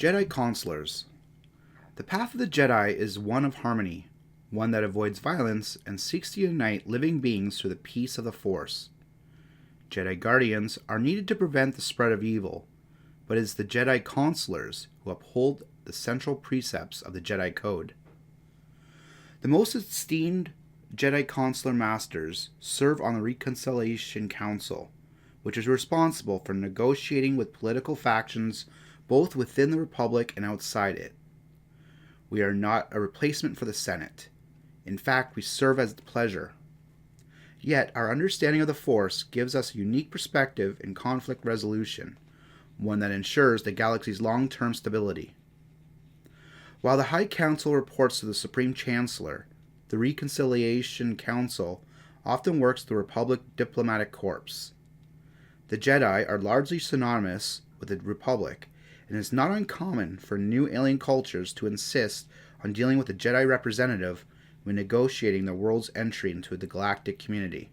Jedi Consulars. The path of the Jedi is one of harmony, one that avoids violence and seeks to unite living beings through the peace of the Force. Jedi Guardians are needed to prevent the spread of evil, but it is the Jedi Consulars who uphold the central precepts of the Jedi Code. The most esteemed Jedi Consular Masters serve on the Reconciliation Council, which is responsible for negotiating with political factions both within the Republic and outside it. We are not a replacement for the Senate. In fact, we serve as the pleasure. Yet, our understanding of the Force gives us a unique perspective in conflict resolution, one that ensures the galaxy's long-term stability. While the High Council reports to the Supreme Chancellor, the Reconciliation Council often works the Republic Diplomatic Corps. The Jedi are largely synonymous with the Republic, and it is not uncommon for new alien cultures to insist on dealing with a Jedi representative when negotiating the world's entry into the galactic community.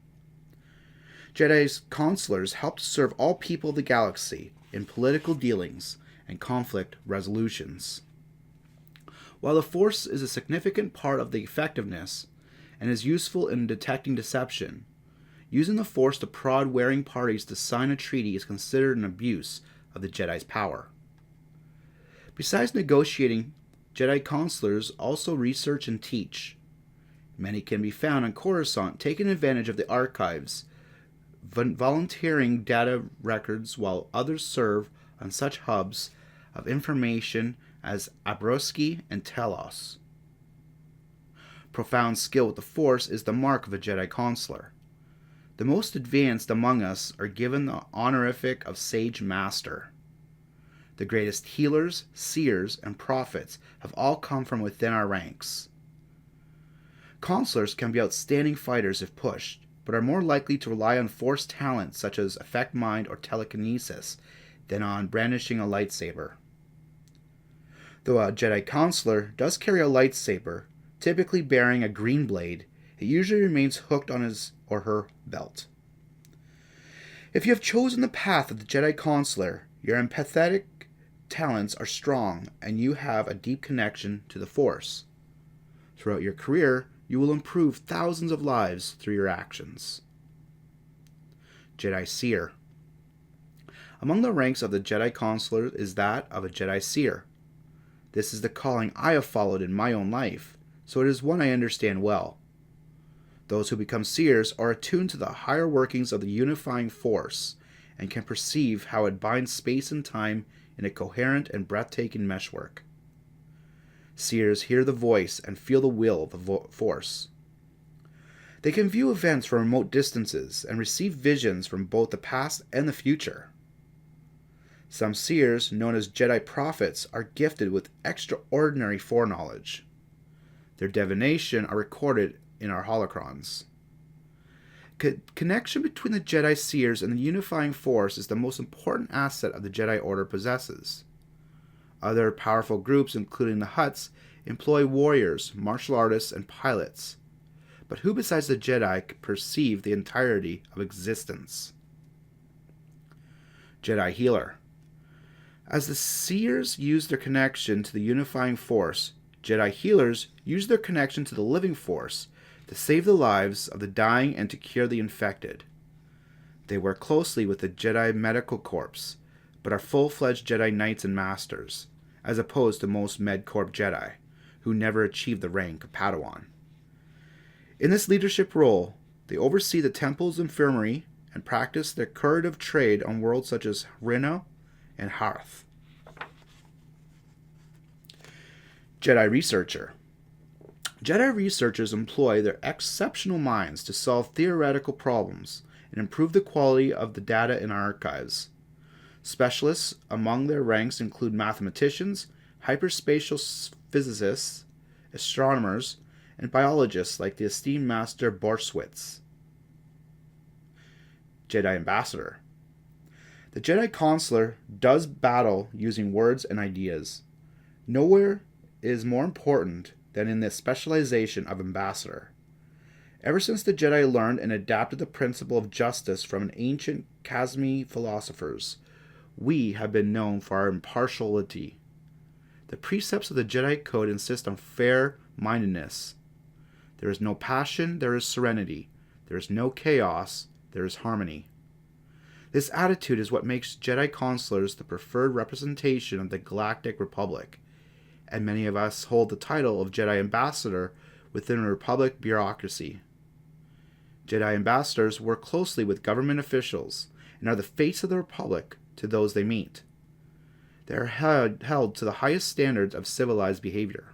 Jedi's consulars help to serve all people of the galaxy in political dealings and conflict resolutions. While the Force is a significant part of the effectiveness and is useful in detecting deception, using the Force to prod warring parties to sign a treaty is considered an abuse of the Jedi's power. Besides negotiating, Jedi Consulars also research and teach. Many can be found on Coruscant taking advantage of the archives, volunteering data records, while others serve on such hubs of information as Abroski and Telos. Profound skill with the Force is the mark of a Jedi Consular. The most advanced among us are given the honorific of Sage Master. The greatest healers, seers, and prophets have all come from within our ranks. Consulars can be outstanding fighters if pushed, but are more likely to rely on Force talents such as effect mind or telekinesis than on brandishing a lightsaber. Though a Jedi Consular does carry a lightsaber, typically bearing a green blade, it usually remains hooked on his or her belt. If you have chosen the path of the Jedi Consular, your empathetic talents are strong and you have a deep connection to the Force. Throughout your career, you will improve thousands of lives through your actions. Jedi Seer. Among the ranks of the Jedi Consular is that of a Jedi Seer. This is the calling I have followed in my own life, so it is one I understand well. Those who become seers are attuned to the higher workings of the unifying Force and can perceive how it binds space and time in a coherent and breathtaking meshwork. Seers hear the voice and feel the will of the Force. They can view events from remote distances and receive visions from both the past and the future. Some seers, known as Jedi prophets, are gifted with extraordinary foreknowledge. Their divination are recorded in our holocrons. Connection between the Jedi Seers and the unifying Force is the most important asset of the Jedi Order possesses. Other powerful groups, including the Hutts, employ warriors, martial artists, and pilots. But who besides the Jedi can perceive the entirety of existence? Jedi Healer. As the Seers use their connection to the unifying Force, Jedi Healers use their connection to the living Force to save the lives of the dying and to cure the infected. They work closely with the Jedi Medical Corps, but are full-fledged Jedi Knights and Masters, as opposed to most MedCorp Jedi, who never achieved the rank of Padawan. In this leadership role, they oversee the Temple's infirmary and practice their curative trade on worlds such as Rhino and Hearth. Jedi Researcher. Jedi researchers employ their exceptional minds to solve theoretical problems and improve the quality of the data in our archives. Specialists among their ranks include mathematicians, hyperspatial physicists, astronomers, and biologists like the esteemed Master Borswitz. Jedi Ambassador. The Jedi Consular does battle using words and ideas. Nowhere is more important than in the specialization of ambassador. Ever since the Jedi learned and adapted the principle of justice from an ancient Khazmi philosophers, we have been known for our impartiality. The precepts of the Jedi Code insist on fair-mindedness. There is no passion, there is serenity. There is no chaos, there is harmony. This attitude is what makes Jedi Consulars the preferred representation of the Galactic Republic, and many of us hold the title of Jedi Ambassador within a Republic bureaucracy. Jedi Ambassadors work closely with government officials and are the face of the Republic to those they meet. They are held to the highest standards of civilized behavior.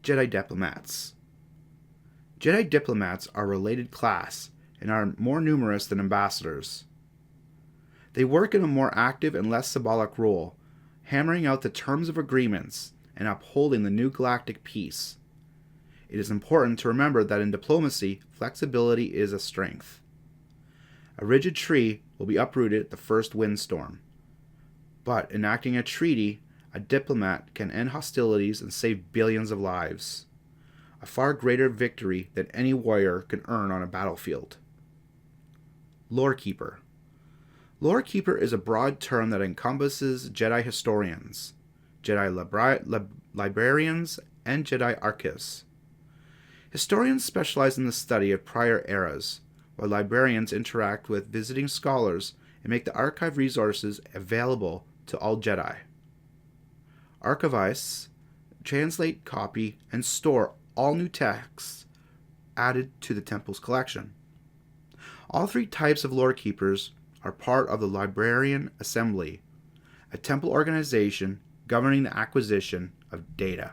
Jedi Diplomats. Jedi diplomats are a related class and are more numerous than ambassadors. They work in a more active and less symbolic role, hammering out the terms of agreements and upholding the new galactic peace. It is important to remember that in diplomacy, flexibility is a strength. A rigid tree will be uprooted at the first windstorm, but enacting a treaty, a diplomat can end hostilities and save billions of lives. A far greater victory than any warrior can earn on a battlefield. Lorekeeper. Lorekeeper is a broad term that encompasses Jedi historians, Jedi librarians, and Jedi archivists. Historians specialize in the study of prior eras, while librarians interact with visiting scholars and make the archive resources available to all Jedi. Archivists translate, copy, and store all new texts added to the temple's collection. All three types of lorekeepers are part of the Librarian Assembly, a temple organization governing the acquisition of data.